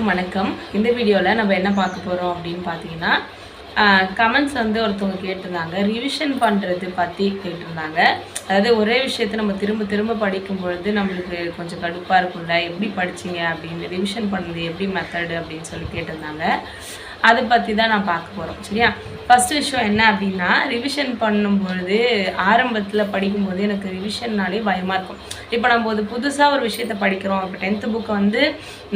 எல்லாருக்கும் வணக்கம். இந்த வீடியோவில் நம்ம என்ன பார்க்க போகிறோம் அப்படின்னு பார்த்தீங்கன்னா, கமெண்ட்ஸ் வந்து ஒருத்தவங்க கேட்டிருந்தாங்க. ரிவிஷன் பண்ணுறது பற்றி கேட்டிருந்தாங்க. அதாவது ஒரே விஷயத்தை நம்ம திரும்ப திரும்ப படிக்கும் பொழுது நம்மளுக்கு கொஞ்சம் கடுப்பாக இருக்கும்ல, எப்படி படிச்சிங்க அப்படின்னு, ரிவிஷன் பண்ணது எப்படி மெத்தடு அப்படின்னு சொல்லி கேட்டிருந்தாங்க. அதை பற்றி தான் நான் பார்க்க போகிறோம். சரியா? ஃபஸ்ட்டு விஷயம் என்ன அப்படின்னா, ரிவிஷன் பண்ணும்பொழுது ஆரம்பத்தில் படிக்கும்போது எனக்கு ரிவிஷன்னாலே பயமாக இருக்கும். இப்போ நம்ம ஒரு புதுசாக ஒரு விஷயத்த படிக்கிறோம். இப்போ 10th புக்கை வந்து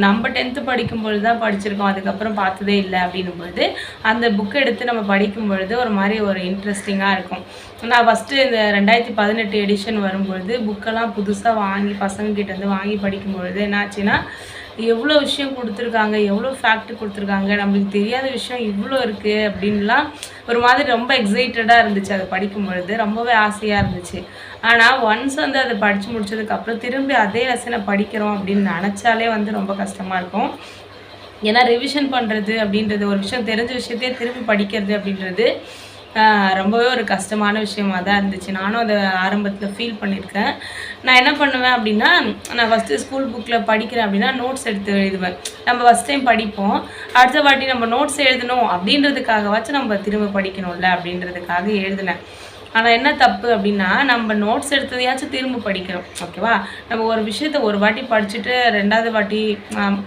நம்ம 10th படிக்கும்பொழுது தான் படிச்சிருக்கோம், அதுக்கப்புறம் பார்த்ததே இல்லை அப்படின்னும் பொழுது அந்த புக்கை எடுத்து நம்ம படிக்கும் பொழுது ஒரு மாதிரி ஒரு இன்ட்ரெஸ்டிங்காக இருக்கும். நான் ஃபஸ்ட்டு இந்த 2018 எடிஷன் வரும்பொழுது புக்கெல்லாம் புதுசாக வாங்கி பசங்கக்கிட்டேருந்து வாங்கி படிக்கும்பொழுது என்னாச்சுன்னா, எவ்வளோ விஷயம் கொடுத்துருக்காங்க, எவ்வளோ ஃபேக்ட் கொடுத்துருக்காங்க, நம்மளுக்கு தெரியாத விஷயம் இவ்வளோ இருக்குது அப்படின்லாம் ஒரு மாதிரி ரொம்ப எக்ஸைட்டடாக இருந்துச்சு. அதை படிக்கும் பொழுது ரொம்பவே ஆசையாக இருந்துச்சு. ஆனால் ஒன்ஸ் வந்து அதை படித்து முடிச்சதுக்கப்புறம் திரும்பி அதே லெசனை படிக்கிறோம் அப்படின்னு நினச்சாலே வந்து ரொம்ப கஷ்டமாக இருக்கும். ஏன்னா ரிவிஷன் பண்ணுறது அப்படின்றது, ஒரு விஷயம் தெரிஞ்ச விஷயத்தையே திரும்பி படிக்கிறது அப்படின்றது ரொம்பவே ஒரு கஷ்டமான விஷயமாக தான் இருந்துச்சு. நானும் அதை ஆரம்பத்தில் ஃபீல் பண்ணியிருக்கேன். நான் என்ன பண்ணுவேன் அப்படின்னா, நான் ஃபஸ்ட்டு ஸ்கூல் புக்கில் படிக்கிறேன் அப்படின்னா நோட்ஸ் எடுத்து எழுதுவேன். நம்ம ஃபஸ்ட் டைம் படிப்போம், அடுத்த வாட்டி நம்ம நோட்ஸ் எழுதணும் அப்படின்றதுக்காகவாச்சும் நம்ம திரும்ப படிக்கணும்ல அப்படின்றதுக்காக எழுதினேன். ஆனால் என்ன தப்பு அப்படின்னா, நம்ம நோட்ஸ் எடுத்ததையாச்சும் திரும்ப படிக்கிறோம். ஓகேவா? நம்ம ஒரு விஷயத்த ஒரு வாட்டி படிச்சுட்டு 2வது வாட்டி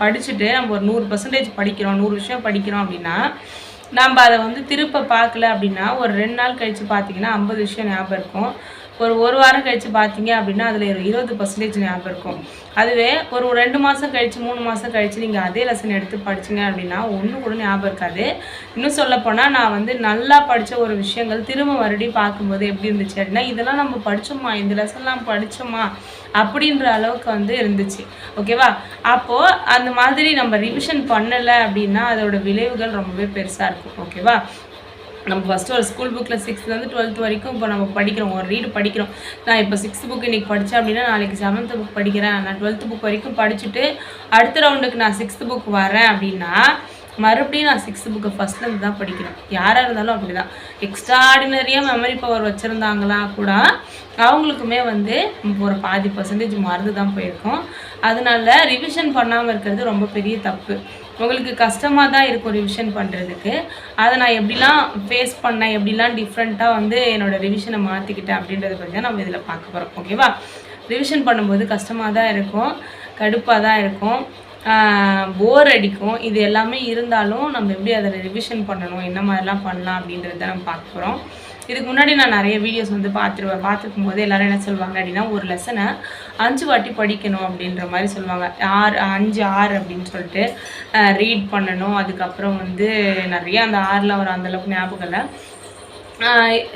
படிச்சுட்டு நம்ம ஒரு 100% படிக்கிறோம், 100 விஷயம் படிக்கிறோம் அப்படின்னா, நம்ம அதை வந்து திருப்ப பார்க்கல அப்படின்னா ஒரு 2 நாள் கழித்து பார்த்தீங்கன்னா 50 விஷயம் ஞாபகம் இருக்கும். ஒரு வாரம் கழித்து பார்த்தீங்க அப்படின்னா அதில் 20% ஞாபகம் இருக்கும். அதுவே ஒரு 2 மாதம் கழித்து 3 மாதம் கழித்து நீங்கள் அதே லெசன் எடுத்து படிச்சிங்க அப்படின்னா ஒன்றும் கூட ஞாபகம் இருக்காது. இன்னும் சொல்லப்போனால் நான் வந்து நல்லா படித்த ஒரு விஷயங்கள் திரும்ப மறுபடியும் பார்க்கும்போது எப்படி இருந்துச்சு அப்படின்னா, இதெல்லாம் நம்ம படித்தோமா, இந்த லெசன்லாம் படித்தோமா அப்படின்ற அளவுக்கு வந்து இருந்துச்சு. ஓகேவா? அப்போது அந்த மாதிரி நம்ம ரிவிஷன் பண்ணலை அப்படின்னா அதோட விளைவுகள் ரொம்பவே பெருசாக இருக்கும். ஓகேவா? நம்ம ஃபஸ்ட்டு ஒரு ஸ்கூல் புக்கில் 6th 12th வரைக்கும் இப்போ நம்ம படிக்கிறோம், ஒரு ரீடு படிக்கிறோம். நான் இப்போ 6th புக் இன்றைக்கி படித்தேன் அப்படின்னா நாளைக்கு 7th புக் படிக்கிறேன். நான் 12th புக் வரைக்கும் படிச்சுட்டு அடுத்த ரவுண்டுக்கு நான் 6th புக் வரேன் அப்படின்னா மறுபடியும் நான் 6th புக்கை ஃபஸ்ட்லேருந்து தான் படிக்கிறேன். யாராக இருந்தாலும் அப்படி தான். எக்ஸ்ட்ராடினரியாக மெமரி பவர் வச்சுருந்தாங்களா கூட அவங்களுக்குமே வந்து ஒரு 50% மறந்து தான் போயிருக்கோம். அதனால ரிவிஷன் பண்ணாமல் இருக்கிறது ரொம்ப பெரிய தப்பு. உங்களுக்கு கஷ்டமாக தான் இருக்கும் ரிவிஷன் பண்ணுறதுக்கு. அதை நான் எப்படிலாம் ஃபேஸ் பண்ணேன், எப்படிலாம் டிஃப்ரெண்ட்டாக வந்து என்னோடய ரிவிஷனை மாற்றிக்கிட்டேன் அப்படின்றத பற்றி தான் நம்ம இதில் பார்க்க போகிறோம். ஓகேவா? ரிவிஷன் பண்ணும்போது கஷ்டமாக தான் இருக்கும், கடுப்பாக தான் இருக்கும், போர் அடிக்கும். இது எல்லாமே இருந்தாலும் நம்ம எப்படி அதை ரிவிஷன் பண்ணணும், என்ன மாதிரிலாம் பண்ணலாம் அப்படின்றத நம்ம பார்க்க போகிறோம். இதுக்கு முன்னாடி நான் நிறைய வீடியோஸ் வந்து பார்த்துருக்கும் போது எல்லோரும் என்ன சொல்லுவாங்க அப்படின்னா, ஒரு லெசனை 5 வாட்டி படிக்கணும் அப்படின்ற மாதிரி சொல்லுவாங்க. 5 அப்படின்னு சொல்லிட்டு ரீட் பண்ணணும். அதுக்கப்புறம் வந்து நிறைய அந்த 6ல் வர அந்தளவுக்கு ஞாபகம் இல்லை,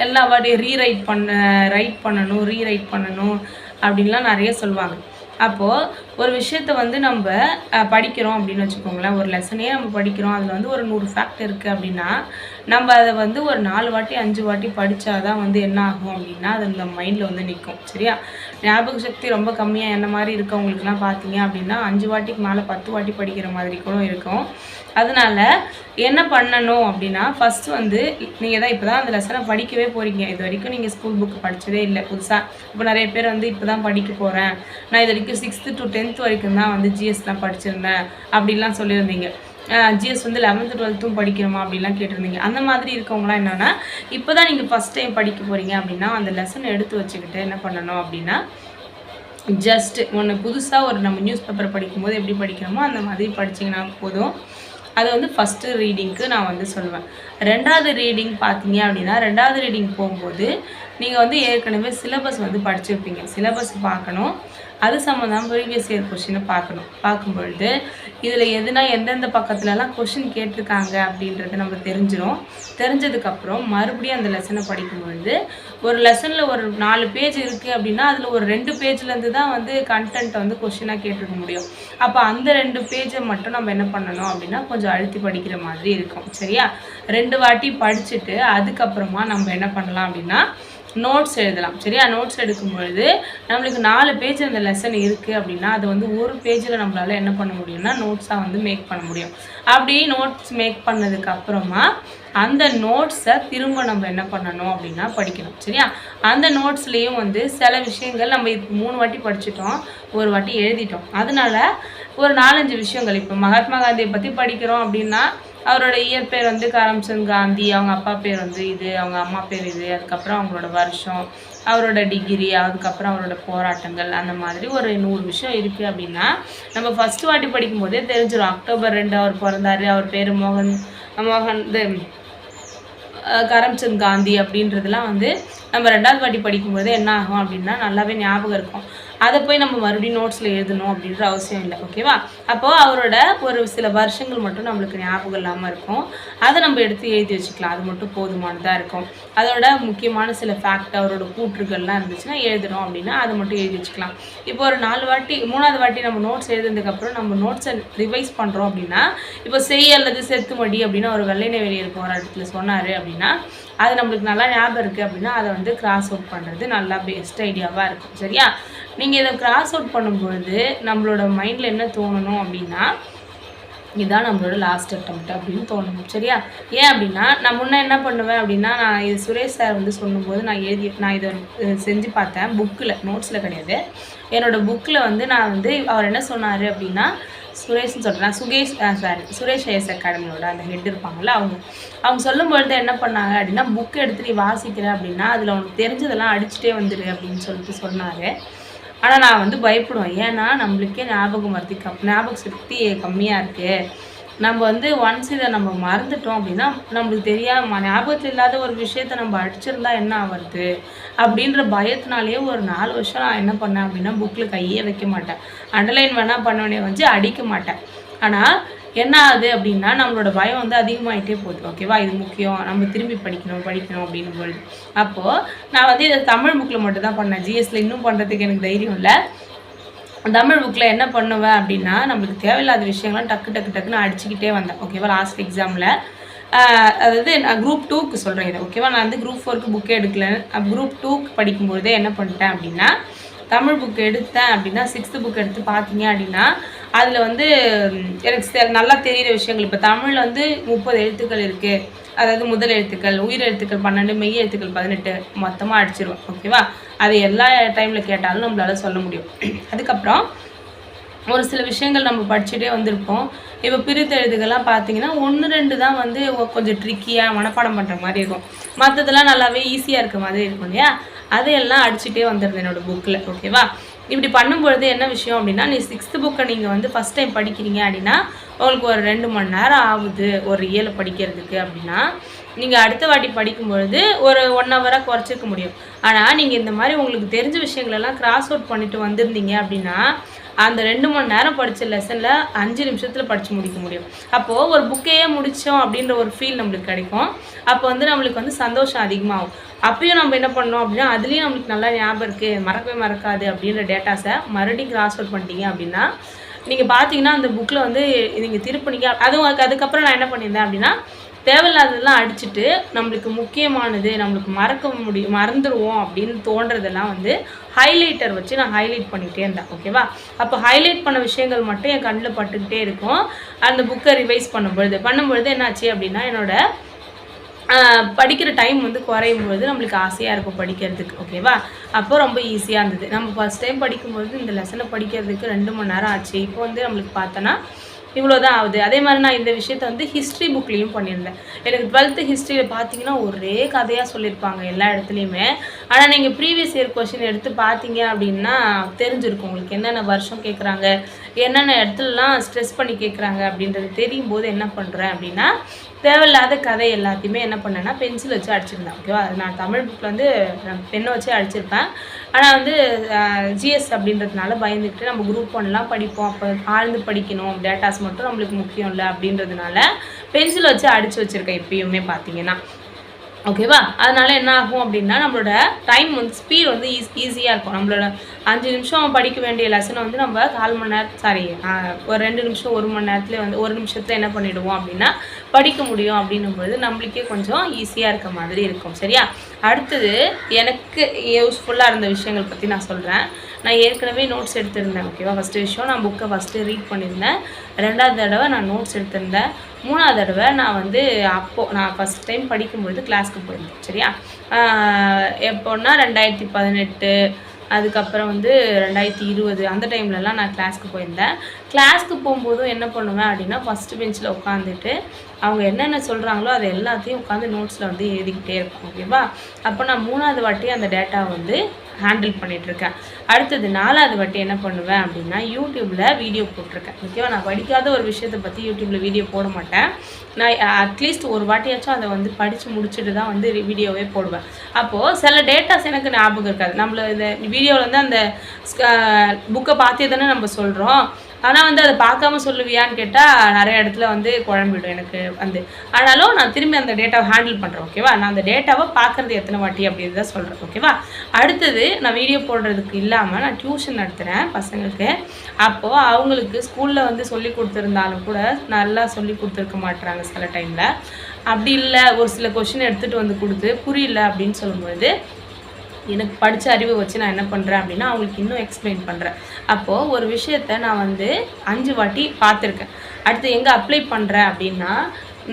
எல்லா வாட்டியும் ரைட் பண்ணணும், ரீரைட் பண்ணணும் அப்படின்லாம் நிறைய சொல்லுவாங்க. அப்போது ஒரு விஷயத்தை வந்து நம்ம படிக்கிறோம் அப்படின்னு வச்சுக்கோங்களேன், ஒரு லெசனையே நம்ம படிக்கிறோம், அதில் வந்து ஒரு 100 ஃபேக்ட் இருக்குது அப்படின்னா நம்ம அதை வந்து ஒரு 4 வாட்டி 5 வாட்டி படித்தா தான் வந்து என்ன ஆகும் அப்படின்னா அது அந்த மைண்டில் வந்து நிற்கும். சரியா? ஞாபக சக்தி ரொம்ப கம்மியாக என்ன மாதிரி இருக்கவங்களுக்குலாம் பார்த்தீங்க அப்படின்னா 5 வாட்டிக்கு மேலே 10 வாட்டி படிக்கிற மாதிரி கூட இருக்கும். அதனால் என்ன பண்ணணும் அப்படின்னா, ஃபஸ்ட்டு வந்து நீங்கள் தான் இப்போ தான் அந்த லெசனை படிக்கவே போகிறீங்க. இது வரைக்கும் நீங்கள் ஸ்கூல் புக்கு படித்ததே இல்லை புதுசாக. இப்போ நிறைய பேர் வந்து இப்போ தான் படிக்க போகிறேன், நான் இது வரைக்கும் 6th to 10th வரைக்கும் தான் வந்து ஜிஎஸ்லாம் படிச்சிருந்தேன் அப்படின்லாம் சொல்லியிருந்தீங்க. ஜிஎஸ் வந்து 11th 12th படிக்கணுமா அப்படிலாம் கேட்டிருந்தீங்க. அந்த மாதிரி இருக்கவங்களாம் என்னென்னா, இப்போ தான் நீங்கள் ஃபஸ்ட் டைம் படிக்க போகிறீங்க அப்படின்னா அந்த லெசனை எடுத்து வச்சுக்கிட்டு என்ன பண்ணணும் அப்படின்னா, ஜஸ்ட் ஒன்று புதுசாக ஒரு நம்ம நியூஸ் பேப்பர் படிக்கும்போது எப்படி படிக்கிறோமோ அந்த மாதிரி படிச்சிங்கன்னா போதும். அது வந்து ஃபஸ்ட்டு ரீடிங்க்கு நான் வந்து சொல்லுவேன். 2வது ரீடிங் பார்த்தீங்க அப்படின்னா, 2வது ரீடிங் போகும்போது நீங்கள் வந்து ஏற்கனவே சிலபஸ் வந்து படிச்சிருப்பீங்க. சிலபஸ் பார்க்கணும், அது சம்மந்தம் ப்ரீவியஸ் இயர் கொஷினை பார்க்கும்பொழுது இதில் எதுனா எந்தெந்த பக்கத்துலலாம் கொஷின் கேட்டிருக்காங்க அப்படின்றத நம்ம தெரிஞ்சதுக்கப்புறம் மறுபடியும் அந்த லெசனை படிக்கும்பொழுது ஒரு லெசனில் ஒரு 4 பேஜ் இருக்குது அப்படின்னா அதில் ஒரு 2 பேஜ்லேருந்து தான் வந்து கண்டென்ட்டை வந்து கொஷினாக கேட்டிருக்க முடியும். அப்போ அந்த 2 பேஜை மட்டும் நம்ம என்ன பண்ணணும் அப்படின்னா கொஞ்சம் அழுத்தி படிக்கிற மாதிரி இருக்கும். சரியா? 2 வாட்டி படிச்சுட்டு அதுக்கப்புறமா நம்ம என்ன பண்ணலாம் அப்படின்னா நோட்ஸ் எழுதலாம். சரியா? நோட்ஸ் எடுக்கும்பொழுது நம்மளுக்கு 4 பேஜ் அந்த லெசன் இருக்குது அப்படின்னா அது வந்து ஒரு பேஜில் நம்மளால் என்ன பண்ண முடியும்னா நோட்ஸாக வந்து மேக் பண்ண முடியும். அப்படி நோட்ஸ் மேக் பண்ணதுக்கப்புறமா அந்த நோட்ஸை திரும்ப நம்ம என்ன பண்ணணும் அப்படின்னா படிக்கணும். சரியா? அந்த நோட்ஸ்லேயும் வந்து சில விஷயங்கள் நம்ம 3 வாட்டி படிச்சிட்டோம், ஒரு வாட்டி எழுதிட்டோம். அதனால ஒரு 4-5 விஷயங்கள். இப்போ மகாத்மா காந்தியை பற்றி படிக்கிறோம் அப்படின்னா அவரோட இயற்பெயர் வந்து கரம்சந்த் காந்தி, அவங்க அப்பா பேர் வந்து இது, அவங்க அம்மா பேர் இது, அதுக்கப்புறம் அவங்களோட வருஷம், அவரோட டிகிரி, அதுக்கப்புறம் அவரோட போராட்டங்கள், அந்த மாதிரி ஒரு 100 விஷயம் இருக்குது அப்படின்னா நம்ம ஃபஸ்ட்டு வாட்டி படிக்கும்போதே தெரிஞ்சிடும். அக்டோபர் 2 அவர் பிறந்தாரு, அவர் பேர் மோகன் இது கரம்சந்த் காந்தி அப்படின்றதுலாம் வந்து நம்ம 2வது வாட்டி படிக்கும்போது என்ன ஆகும் அப்படின்னா நல்லாவே ஞாபகம் இருக்கும். அதை போய் நம்ம மறுபடியும் நோட்ஸில் எழுதணும் அப்படின்ற அவசியம் இல்லை. ஓகேவா? அப்போது அவரோட ஒரு சில வருஷங்கள் மட்டும் நம்மளுக்கு ஞாபகம் இல்லாமல் இருக்கும். அதை நம்ம எடுத்து எழுதி வச்சுக்கலாம். அது மட்டும் போதுமானதாக இருக்கும். அதோட முக்கியமான சில ஃபேக்ட், அவரோட கூற்றுகள்லாம் இருந்துச்சுன்னா எழுதணும் அப்படின்னா அதை மட்டும் எழுதி வச்சுக்கலாம். இப்போ ஒரு 4 வாட்டி 3வது வாட்டி நம்ம நோட்ஸ் எழுதுனதுக்கப்புறம் நம்ம நோட்ஸை ரிவைஸ் பண்ணுறோம் அப்படின்னா, இப்போ செய் அல்லது செத்துமடி அப்படின்னு ஒரு வெள்ளையனை வெளியே போராட்டத்தில் சொன்னார் அப்படின்னா, அது நம்மளுக்கு நல்லா ஞாபகம் இருக்குது அப்படின்னா அதை வந்து கிராஸ் அவுட் பண்ணுறது நல்லா பெஸ்ட் ஐடியாவாக இருக்கும். சரியா? நீங்கள் இதை கிராஸ் அவுட் பண்ணும்பொழுது நம்மளோட மைண்டில் என்ன தோணணும் அப்படின்னா, இதுதான் நம்மளோட லாஸ்ட் அட்டெம்ப்ட் அப்படின்னு தோணணும். சரியா? ஏன் அப்படின்னா நான் முன்னே என்ன பண்ணுவேன் அப்படின்னா, நான் இது சுரேஷ் சார் வந்து சொல்லும்போது நான் இதை செஞ்சு பார்த்தேன். புக்கில், நோட்ஸில் கிடையாது. என்னோடய புக்கில் வந்து நான் வந்து அவர் என்ன சொன்னார் அப்படின்னா, சுரேஷ்னு சொல்கிறேன், சுரேஷ் ஐஎஸ் அகாடமியோட அந்த ஹெட் இருப்பாங்கள்ல, அவங்க சொல்லும்பொழுது என்ன பண்ணாங்க அப்படின்னா, புக் எடுத்து நீ வாசிக்கிற அப்படின்னா அதில் உனக்கு தெரிஞ்சதெல்லாம் அடிச்சுட்டே வந்துடு அப்படின்னு சொல்லிட்டு சொன்னார். ஆனால் நான் வந்து பயப்படுவேன். ஏன்னா நம்மளுக்கே ஞாபக சக்தி கம்மியாக இருக்குது. நம்ம வந்து ஒன்ஸ் இதை நம்ம மறந்துட்டோம் அப்படின்னா நம்மளுக்கு ஞாபகத்தில் இல்லாத ஒரு விஷயத்த நம்ம அடிச்சிருந்தா என்ன ஆகுறது அப்படின்ற பயத்தினாலேயே ஒரு 4 வருஷம் நான் என்ன பண்ணேன் அப்படின்னா புக்கில் கையே வைக்க மாட்டேன். அண்டர்லைன் வேணால் பண்ணவனே வச்சு அடிக்க மாட்டேன். ஆனால் என்ன ஆகுது அப்படின்னா நம்மளோட பயம் வந்து அதிகமாகிட்டே போகுது. ஓகேவா? இது முக்கியம், நம்ம திரும்பி படிக்கணும் அப்படின்னு பொழுது. அப்போது நான் வந்து இதை தமிழ் புக்கில் மட்டும் தான் பண்ணேன். ஜிஎஸ்ல இன்னும் பண்ணுறதுக்கு எனக்கு தைரியம் இல்லை. தமிழ் புக்கில் என்ன பண்ணுவேன் அப்படின்னா, நம்மளுக்கு தேவையில்லாத விஷயங்கள்லாம் டக்குன்னு அடிச்சுக்கிட்டே வந்தேன். ஓகேவா? லாஸ்ட் எக்ஸாமில் அதாவது நான் குரூப் 2க்கு சொல்கிறேன் இதை. ஓகேவா? நான் வந்து குரூப் 4க்கு புக்கே எடுக்கல. குரூப் 2க்கு படிக்கும்போதே என்ன பண்ணிட்டேன் அப்படின்னா, தமிழ் புக் எடுத்தேன் அப்படின்னா 6th புக் எடுத்து பார்த்தீங்க அப்படின்னா அதில் வந்து எனக்கு நல்லா தெரிகிற விஷயங்கள். இப்போ தமிழில் வந்து 30 எழுத்துக்கள் இருக்குது. அதாவது முதல் எழுத்துக்கள், உயிர் எழுத்துக்கள் 12, மெய் எழுத்துக்கள் 18 மொத்தமாக அடிச்சிருவேன். ஓகேவா? அது எல்லா டைமில் கேட்டாலும் நம்மளால் சொல்ல முடியும். அதுக்கப்புறம் ஒரு சில விஷயங்கள் நம்ம படிச்சுட்டே வந்திருப்போம். இப்போ பிரித்த எழுதுகள்லாம் பார்த்தீங்கன்னா 1, 2 தான் வந்து கொஞ்சம் ட்ரிக்கியாக மனப்பாடம் பண்ணுற மாதிரி இருக்கும். மற்றதெல்லாம் நல்லாவே ஈஸியாக இருக்க மாதிரி இருக்கும் இல்லையா? அதையெல்லாம் அடிச்சுட்டே வந்துடுது என்னோடய புக்கில். ஓகேவா? இப்படி பண்ணும்பொழுது என்ன விஷயம் அப்படின்னா, நீ 6th புக்கை நீங்கள் வந்து ஃபஸ்ட் டைம் படிக்கிறீங்க அப்படின்னா உங்களுக்கு ஒரு 2 மணி நேரம் ஆகுது ஒரு இயலை படிக்கிறதுக்கு அப்படின்னா, நீங்கள் அடுத்த வாட்டி படிக்கும்பொழுது ஒரு 1 ஹவராக குறைச்சிக்க முடியும். ஆனால் நீங்கள் இந்த மாதிரி உங்களுக்கு தெரிஞ்ச விஷயங்களெல்லாம் கிராஸ் அவுட் பண்ணிட்டு வந்திருந்தீங்க அப்படின்னா அந்த 2 மணி நேரம் படித்த லெசனில் 5 நிமிஷத்தில் படித்து முடிக்க முடியும். அப்போது ஒரு புக்கையே முடித்தோம் அப்படின்ற ஒரு ஃபீல் நம்மளுக்கு கிடைக்கும். அப்போ வந்து நம்மளுக்கு வந்து சந்தோஷம் அதிகமாகும். அப்பயும் நம்ம என்ன பண்ணோம் அப்படின்னா அதுலேயும் நம்மளுக்கு நல்லா ஞாபகம் இருக்குது, மறக்கவே மறக்காது அப்படின்ற டேட்டாஸை மறுபடியும் கிராஸ் அவுட் பண்ணிட்டீங்க அப்படின்னா நீங்கள் பார்த்தீங்கன்னா அந்த புக்கில் வந்து நீங்கள் திருப்பினீங்க. அதுக்கப்புறம் நான் என்ன பண்ணியிருந்தேன் அப்படின்னா தேவையில்லாததெல்லாம் அடிச்சுட்டு நம்மளுக்கு முக்கியமானது நம்மளுக்கு மறந்துடுவோம் அப்படின்னு தோன்றதெல்லாம் வந்து ஹைலைட்டர் வச்சு நான் ஹைலைட் பண்ணிகிட்டே இருந்தேன். ஓகேவா? அப்போ ஹைலைட் பண்ண விஷயங்கள் மட்டும் என் கண்ணில் பட்டுக்கிட்டே இருக்கும். அந்த புக்கை ரிவைஸ் பண்ணும்பொழுது என்னாச்சு அப்படின்னா என்னோட படிக்கிற டைம் வந்து குறையும்பொழுது நம்மளுக்கு ஆசையாக இருக்கும் படிக்கிறதுக்கு. ஓகேவா? அப்போ ரொம்ப ஈஸியாக இருந்தது. நம்ம ஃபஸ்ட் டைம் படிக்கும்பொழுது இந்த லெசனை படிக்கிறதுக்கு 2 மணி நேரம் ஆச்சு. இப்போ வந்து நம்மளுக்கு பார்த்தோன்னா இவ்வளோ தான் ஆகுது. அதே மாதிரி நான் இந்த விஷயத்த வந்து ஹிஸ்ட்ரி புக்லேயும் பண்ணியிருந்தேன். எனக்கு 12th ஹிஸ்ட்ரியில் பார்த்தீங்கன்னா ஒரே கதையாக சொல்லியிருப்பாங்க எல்லா இடத்துலையுமே. ஆனால் நீங்கள் ப்ரீவியஸ் இயர் கொஷின் எடுத்து பார்த்தீங்க அப்படின்னா தெரிஞ்சிருக்கும் உங்களுக்கு என்னென்ன வருஷம் கேட்குறாங்க, என்னென்ன இடத்துலலாம் ஸ்ட்ரெஸ் பண்ணி கேட்குறாங்க அப்படின்றது தெரியும் போது என்ன பண்ணுறேன் அப்படின்னா தேவையில்லாத கதை எல்லாத்தையுமே என்ன பண்ணேன்னா பென்சில் வச்சு அடிச்சிருந்தேன். ஓகேவா? நான் தமிழ் புக்கில் வந்து பெண்ணை வச்சு அடிச்சிருப்பேன். ஆனால் வந்து ஜிஎஸ் அப்படின்றதுனால பயந்துக்கிட்டு நம்ம குரூப் 1லாம் படிப்போம், அப்போ ஆழ்ந்து படிக்கணும், டேட்டாஸ் மட்டும் நம்மளுக்கு முக்கியம் இல்லை அப்படின்றதுனால பென்சில் வச்சு அடித்து வச்சுருக்கேன் எப்பயுமே பார்த்தீங்கன்னா. ஓகேவா? அதனால் என்ன ஆகும் அப்படின்னா நம்மளோட டைம் வந்து ஸ்பீட் வந்து ஈஸியாக இருக்கும். நம்மளோட 5 நிமிஷம் படிக்க வேண்டிய லெசனை வந்து நம்ம 1/4 மணி நேரம் ஒரு 2 நிமிஷம் 1 மணி நேரத்தில் வந்து 1 நிமிஷத்தில் என்ன பண்ணிவிடுவோம் அப்படின்னா படிக்க முடியும். அப்படின்னும்பொழுது நம்மளுக்கே கொஞ்சம் ஈஸியாக இருக்க மாதிரி இருக்கும். சரியா? அடுத்தது எனக்கு யூஸ்ஃபுல்லாக இருந்த விஷயங்கள் பற்றி நான் சொல்கிறேன். நான் ஏற்கனவே நோட்ஸ் எடுத்திருந்தேன். ஓகேவா? ஃபஸ்ட்டு விஷயம் நான் புக்கை ஃபஸ்ட்டு ரீட் பண்ணியிருந்தேன். 2வது தடவை நான் நோட்ஸ் எடுத்திருந்தேன். 3வது தடவை நான் வந்து நான் ஃபஸ்ட் டைம் படிக்கும்பொழுது கிளாஸ்க்கு போயிருந்தேன். சரியா? எப்போன்னா 2018 அதுக்கப்புறம் வந்து 2020 அந்த டைம்லலாம் நான் கிளாஸ்க்கு போயிருந்தேன். கிளாஸ்க்கு போகும்போதும் என்ன பண்ணுவேன் அப்படின்னா ஃபஸ்ட்டு பெஞ்சில் உட்காந்துட்டு அவங்க என்னென்ன சொல்கிறாங்களோ அதை எல்லாத்தையும் உட்காந்து நோட்ஸில் வந்து எழுதிக்கிட்டே இருப்பேன். ஓகேவா? அப்போ நான் 3வது வாட்டி அந்த டேட்டாவை வந்து ஹேண்டில் பண்ணிகிட்ருக்கேன். அடுத்தது 4வது வாட்டி என்ன பண்ணுவேன் அப்படின்னா யூடியூப்பில் வீடியோ போட்டிருக்கேன். ஓகேவா? நான் படிக்காத ஒரு விஷயத்தை பற்றி யூடியூப்பில் வீடியோ போட மாட்டேன். நான் அட்லீஸ்ட் ஒரு வாட்டியாச்சும் அதை வந்து படித்து முடிச்சுட்டு தான் வந்து வீடியோவே போடுவேன். அப்போது சில டேட்டாஸ் எனக்கு ஞாபகம் இருக்காது. நம்மள இந்த வீடியோவில் வந்து அந்த புக்கை பார்த்தே தானே நம்ம சொல்கிறோம். ஆனால் வந்து அதை பார்க்காம சொல்லுவியான்னு கேட்டால் நிறைய இடத்துல வந்து குழம்பிடும் எனக்கு வந்து. ஆனாலும் நான் திரும்பி அந்த டேட்டாவை ஹேண்டில் பண்ணுறேன். ஓகேவா? நான் அந்த டேட்டாவை பார்க்குறது எத்தனை வாட்டி அப்படின்னு தான் சொல்கிறேன். ஓகேவா? அடுத்தது நான் வீடியோ போடுறதுக்கு இல்லாமல் நான் டியூஷன் நடத்துகிறேன் பசங்களுக்கு. அப்போது அவங்களுக்கு ஸ்கூலில் வந்து சொல்லி கொடுத்துருந்தாலும் கூட நல்லா சொல்லி கொடுத்துருக்க மாட்டுறாங்க சில டைமில். அப்படி இல்லை ஒரு சில கொஷின் எடுத்துகிட்டு வந்து கொடுத்து புரியல அப்படின்னு சொல்லும்பொழுது எனக்கு படித்த அறிவை வச்சு நான் என்ன பண்ணுறேன் அப்படின்னா அவங்களுக்கு இன்னும் எக்ஸ்பிளைன் பண்ணுறேன். அப்போது ஒரு விஷயத்தை நான் வந்து 5 வாட்டி பார்த்துருக்கேன். அடுத்து எங்கே அப்ளை பண்ணுறேன் அப்படின்னா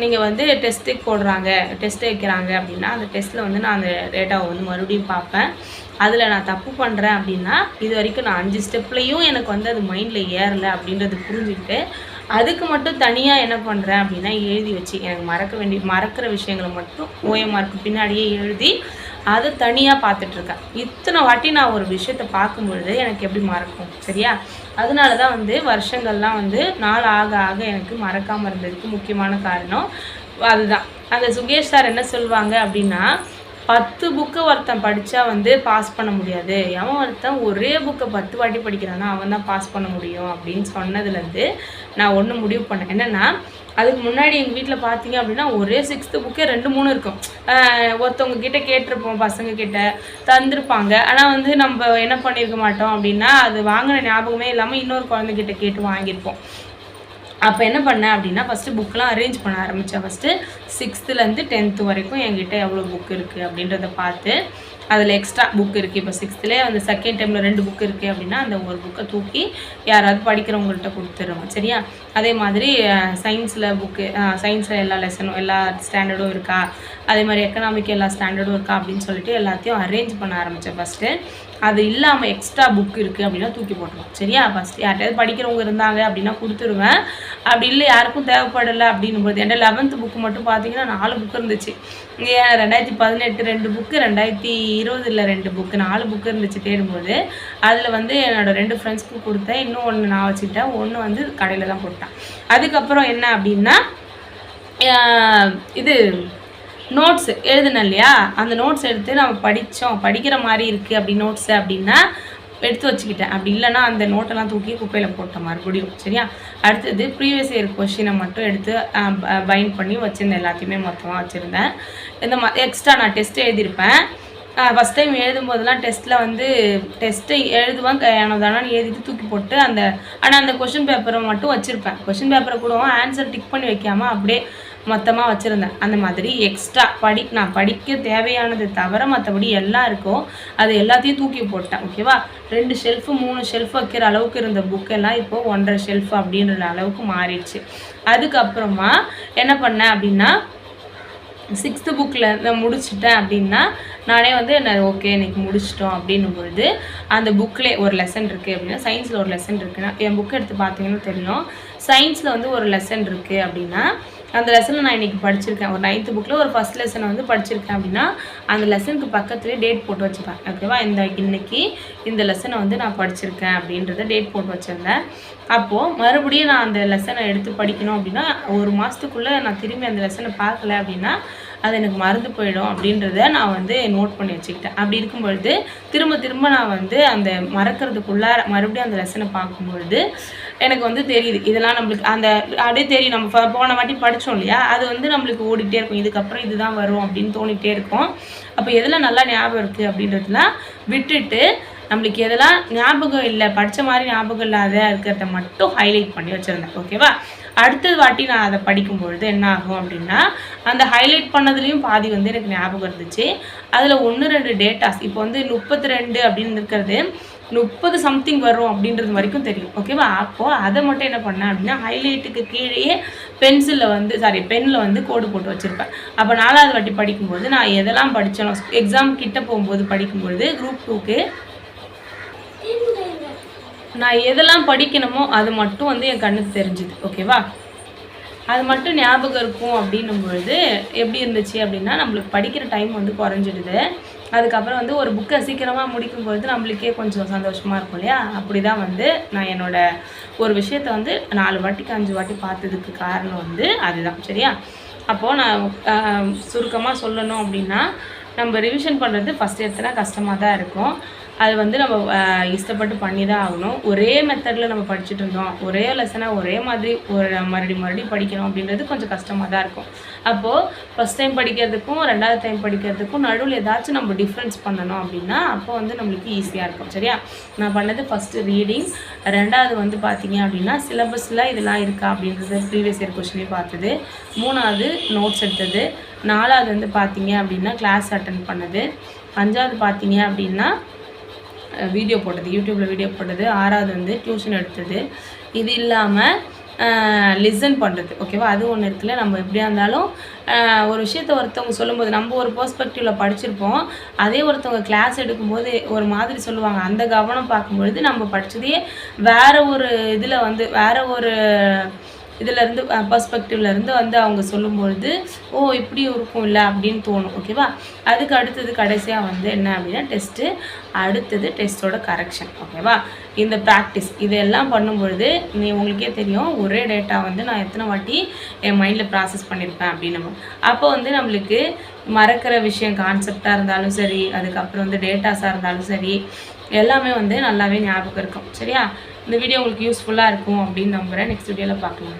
நீங்கள் வந்து டெஸ்ட்டுக்கு போடுறாங்க, டெஸ்ட்டு வைக்கிறாங்க அப்படின்னா அந்த டெஸ்ட்டில் வந்து நான் அந்த டேட்டாவை வந்து மறுபடியும் பார்ப்பேன். அதில் நான் தப்பு பண்ணுறேன் அப்படின்னா இது வரைக்கும் நான் 5 ஸ்டெப்லேயும் எனக்கு வந்து அது மைண்டில் ஏறலை அப்படின்றது புரிஞ்சுக்கிட்டு அதுக்கு மட்டும் தனியாக என்ன பண்ணுறேன் அப்படின்னா எழுதி வச்சு எனக்கு மறக்கிற விஷயங்களை மட்டும் ஓஎம்ஆருக்கு பின்னாடியே எழுதி அதை தனியாக பார்த்துட்ருக்கேன். இத்தனை வாட்டி நான் ஒரு விஷயத்தை பார்க்கும்பொழுது எனக்கு எப்படி மறக்கும்? சரியா? அதனால தான் வந்து வருஷங்கள்லாம் வந்து நாள் ஆக ஆக எனக்கு மறக்காமல் இருந்ததுக்கு முக்கியமான காரணம் அதுதான். அந்த சுகேஷ் சார் என்ன சொல்லுவாங்க அப்படின்னா 10 புக்கை ஒருத்தன் படித்தா வந்து பாஸ் பண்ண முடியாது, எவன் ஒருத்தன் ஒரே புக்கை 10 வாட்டி படிக்கிறானா அவன் தான் பாஸ் பண்ண முடியும் அப்படின்னு சொன்னதுலேருந்து நான் ஒன்று முடிவு பண்ணேன். என்னென்னா அதுக்கு முன்னாடி எங்கள் வீட்டில் பார்த்தீங்க அப்படின்னா ஒரே 6th புக்கே 2-3 இருக்கும். ஒருத்தவங்க கிட்டே கேட்டிருப்போம், பசங்க கிட்ட தந்திருப்பாங்க. ஆனால் வந்து நம்ம என்ன பண்ணியிருக்க மாட்டோம் அப்படின்னா அது வாங்கின ஞாபகமே இல்லாமல் இன்னொரு குழந்தைகிட்ட கேட்டு வாங்கியிருப்போம். அப்போ என்ன பண்ணேன் அப்படின்னா ஃபஸ்ட்டு புக்கெலாம் அரேஞ்ச் பண்ண ஆரம்பித்தேன். ஃபஸ்ட்டு 6th-லேருந்து 10th வரைக்கும் என்கிட்ட எவ்வளோ புக் இருக்குது அப்படின்றத பார்த்து அதில் எக்ஸ்ட்ரா புக் இருக்குது. இப்போ 6th-லே அந்த செகண்ட் டைமில் 2 புக் இருக்குது அப்படின்னா அந்த ஒரு புக்கை தூக்கி யாராவது படிக்கிறவங்கள்ட்ட கொடுத்துருவேன். சரியா? அதே மாதிரி சயின்ஸில் எல்லா லெசனும் எல்லா ஸ்டாண்டர்டும் இருக்கா, அதே மாதிரி எக்கனாமிக் எல்லா ஸ்டாண்டர்டும் இருக்கா அப்படின்னு சொல்லிட்டு எல்லாத்தையும் அரேஞ்ச் பண்ண ஆரம்பித்தேன் ஃபஸ்ட்டு. அது இல்லாமல் எக்ஸ்ட்ரா புக் இருக்குது அப்படின்னா தூக்கி போட்டுருவோம். சரியா? ஃபஸ்ட்டு யார்கிட்டயாவது படிக்கிறவங்க இருந்தாங்க அப்படின்னா கொடுத்துருவேன். அப்படி இல்லை யாருக்கும் தேவைப்படலை அப்படின்னும்போது என்கிட்ட 11th புக்கு மட்டும் பார்த்தீங்கன்னா 4 புக்கு இருந்துச்சு. 2018 2 புக்கு, 2020 2 புக்கு, 4 புக்கு இருந்துச்சு தேடும்போது. அதில் வந்து என்னோடய 2 ஃப்ரெண்ட்ஸ்க்கு கொடுத்தேன், இன்னும் 1 நான் வச்சுக்கிட்டேன், 1 வந்து கடையில் தான் போட்டேன். அதுக்கப்புறம் என்ன அப்படின்னா இது நோட்ஸு எழுதுனேன் இல்லையா, அந்த நோட்ஸ் எடுத்து நம்ம படிக்கிற மாதிரி இருக்குது அப்படி நோட்ஸு அப்படின்னா எடுத்து வச்சுக்கிட்டேன். அப்படி இல்லைனா அந்த நோட்டெல்லாம் தூக்கி குப்பையில் போட்ட மறுபடியும். சரியா? அடுத்தது ப்ரீவியஸ் இயர் கொஷினை மட்டும் எடுத்து பைண்ட் பண்ணி வச்சுருந்தேன். எல்லாத்தையுமே மொத்தமாக வச்சுருந்தேன். இந்த எக்ஸ்ட்ரா நான் டெஸ்ட் எழுதியிருப்பேன். ஃபஸ்ட் டைம் எழுதும்போதெல்லாம் டெஸ்ட்டில் வந்து டெஸ்ட்டை எழுதுவேன், தானே எழுதிட்டு தூக்கி போட்டு ஆனால் அந்த கொஷின் பேப்பரை மட்டும் வச்சுருப்பேன். கொஷின் பேப்பரை கூட ஆன்சர் டிக் பண்ணி வைக்காமல் அப்படியே மொத்தமாக வச்சுருந்தேன். அந்த மாதிரி எக்ஸ்ட்ரா நான் படிக்க தேவையானது தவிர மற்றபடி எல்லாம் இருக்கும், அது எல்லாத்தையும் தூக்கி போட்டேன். ஓகேவா? 2 ஷெல்ஃபு 3 ஷெல்ஃப் வைக்கிற அளவுக்கு இருந்த புக்கெல்லாம் இப்போது 1.5 ஷெல்ஃப் அப்படின்ற அளவுக்கு மாறிடுச்சு. அதுக்கப்புறமா என்ன பண்ணேன் அப்படின்னா 6th புக்கில் நான் முடிச்சுட்டேன் அப்படின்னா நானே வந்து ஓகே இன்றைக்கி முடிச்சிட்டோம் அப்படின்னும் பொழுது அந்த புக்கில் ஒரு லெசன் இருக்குது அப்படின்னா சயின்ஸில் ஒரு லெசன் இருக்குன்னா என் புக்கை எடுத்து பார்த்தீங்கன்னா தெரியும். சயின்ஸில் வந்து ஒரு லெசன் இருக்குது அப்படின்னா அந்த லெசனை நான் இன்றைக்கி படிச்சிருக்கேன். ஒரு 9th புக்கில் ஒரு ஃபஸ்ட் லெசனை வந்து படிச்சிருக்கேன் அப்படின்னா அந்த லெசனுக்கு பக்கத்துலேயே டேட் போட்டு வச்சுப்பேன். ஓகேவா? இன்றைக்கி இந்த லெசனை வந்து நான் படிச்சிருக்கேன் அப்படின்றத டேட் போட்டு வச்சுருந்தேன். அப்போது மறுபடியும் நான் அந்த லெசனை எடுத்து படிக்கணும் அப்படின்னா 1 மாதத்துக்குள்ளே நான் திரும்பி அந்த லெசனை பார்க்கல அப்படின்னா அது எனக்கு மறந்து போயிடும் அப்படின்றத நான் வந்து நோட் பண்ணி வச்சுக்கிட்டேன். அப்படி இருக்கும்பொழுது திரும்ப நான் வந்து அந்த மறக்கிறதுக்குள்ளார மறுபடியும் அந்த லெசனை பார்க்கும்பொழுது எனக்கு வந்து தெரியுது இதெல்லாம் நம்மளுக்கு அந்த அப்படியே தெரியும். நம்ம போன வாட்டி படித்தோம் இல்லையா, அது வந்து நம்மளுக்கு ஓடிக்கிட்டே இருக்கும். இதுக்கப்புறம் இதுதான் வரும் அப்படின்னு தோணிகிட்டே இருக்கும். அப்போ எதில் நல்லா ஞாபகம் இருக்குது அப்படின்றதுலாம் விட்டுட்டு நம்மளுக்கு எதெல்லாம் ஞாபகம் இல்லை, படித்த மாதிரி ஞாபகம் இல்லாத இருக்கிறத மட்டும் ஹைலைட் பண்ணி வச்சுருந்தேன். ஓகேவா? அடுத்தது வாட்டி நான் அதை படிக்கும்பொழுது என்ன ஆகும் அப்படின்னா அந்த ஹைலைட் பண்ணதுலேயும் பாதி வந்து எனக்கு ஞாபகம் இருந்துச்சு. அதில் 1-2 டேட்டாஸ் இப்போ வந்து 32 அப்படின்னு இருக்கிறது 30 சம்திங் வரும் அப்படின்றது வரைக்கும் தெரியும். ஓகேவா? அப்போது அதை மட்டும் என்ன பண்ணேன் அப்படின்னா ஹைலைட்டுக்கு கீழேயே பென்னில் வந்து கோடு போட்டு வச்சுருப்பேன். அப்போ 4வது வாட்டி படிக்கும்போது நான் எதெல்லாம் படித்தேனோ எக்ஸாம் கிட்ட போகும்போது படிக்கும்பொழுது குரூப் 2க்கு நான் எதெல்லாம் படிக்கணுமோ அது மட்டும் வந்து என் கண்ணுக்கு தெரிஞ்சுது. ஓகேவா? அது மட்டும் ஞாபகம் இருக்கும் அப்படின்னும் பொழுது எப்படி இருந்துச்சு அப்படின்னா, நம்மளுக்கு படிக்கிற டைம் வந்து குறைஞ்சிடுது. அதுக்கப்புறம் வந்து ஒரு புக்கை சீக்கிரமாக முடிக்கும்பொழுது நம்மளுக்கே கொஞ்சம் சந்தோஷமாக இருக்கும் இல்லையா? அப்படி தான் வந்து நான் என்னோட ஒரு விஷயத்த வந்து 4 வாட்டிக்கு 5 வாட்டி பார்த்ததுக்கு காரணம் வந்து அதுதான். சரியா? அப்போது நான் சுருக்கமாக சொல்லணும் அப்படின்னா, நம்ம ரிவிஷன் பண்ணுறது ஃபஸ்ட் எடுத்தோன்னா கஷ்டமாக தான் இருக்கும். அது வந்து நம்ம இஷ்டப்பட்டு பண்ணி தான் ஆகணும். ஒரே மெத்தடில் நம்ம படிச்சுட்டு இருந்தோம், ஒரே லெசனை ஒரே மாதிரி ஒரு மறுபடியும் படிக்கணும் அப்படின்றது கொஞ்சம் கஷ்டமாக தான் இருக்கும். அப்போது ஃபஸ்ட் டைம் படிக்கிறதுக்கும் 2வது டைம் படிக்கிறதுக்கும் நடுவில் ஏதாச்சும் நம்ம டிஃப்ரென்ஸ் பண்ணணும் அப்படின்னா அப்போ வந்து நம்மளுக்கு ஈஸியாக இருக்கும். சரியா? நான் பண்ணது ஃபஸ்ட்டு ரீடிங், 2வது வந்து பார்த்தீங்க அப்படின்னா சிலபஸில் இதெல்லாம் இருக்கா அப்படின்றது ப்ரீவியஸ் இயர் கொஸ்டினே பார்த்தது, 3வது நோட்ஸ் எடுத்தது, 4வது வந்து பார்த்தீங்க அப்படின்னா கிளாஸ் அட்டென்ட் பண்ணது, 5வது பார்த்தீங்க அப்படின்னா வீடியோ போட்டது, யூடியூப்பில் வீடியோ போட்டது, 6வது வந்து டியூஷன் எடுத்தது. இது இல்லாமல் லிசன் பண்ணுறது. ஓகேவா? அது ஒன்று இருக்குல்ல. நம்ம எப்படியா இருந்தாலும் ஒரு விஷயத்த ஒருத்தவங்க சொல்லும்போது நம்ம ஒரு பெர்ஸ்பெக்டிவில் படிச்சிருப்போம், அதே ஒருத்தவங்க கிளாஸ் எடுக்கும்போது ஒரு மாதிரி சொல்லுவாங்க. அந்த கவனம் பார்க்கும்பொழுது நம்ம படித்ததையே வேறு ஒரு இதில் வந்து வேறு ஒரு இதிலேருந்து பெர்ஸ்பெக்டிவ்லேருந்து வந்து அவங்க சொல்லும்பொழுது ஓ இப்படி இருக்கும் இல்லை அப்படின்னு தோணும். ஓகேவா? அதுக்கு அடுத்தது கடைசியாக வந்து என்ன அப்படின்னா டெஸ்ட்டு, அடுத்தது டெஸ்ட்டோட கரெக்ஷன். ஓகேவா? இந்த ப்ராக்டிஸ் இதெல்லாம் பண்ணும்பொழுது உங்களுக்கே தெரியும் ஒரே டேட்டா வந்து நான் எத்தனை வாட்டி என் மைண்டில் ப்ராசஸ் பண்ணியிருப்பேன் அப்படின்னு. அப்போ வந்து நம்மளுக்கு மறக்கிற விஷயம் கான்செப்டாக இருந்தாலும் சரி, அதுக்கப்புறம் வந்து டேட்டாஸாக இருந்தாலும் சரி, எல்லாமே வந்து நல்லாவே ஞாபகம் இருக்கும். சரியா? இந்த வீடியோ உங்களுக்கு யூஸ்ஃபுல்லாக இருக்கும் அப்படின்னு நம்புகிறேன். நெக்ஸ்ட் வீடியோவில் பார்க்கலாம்.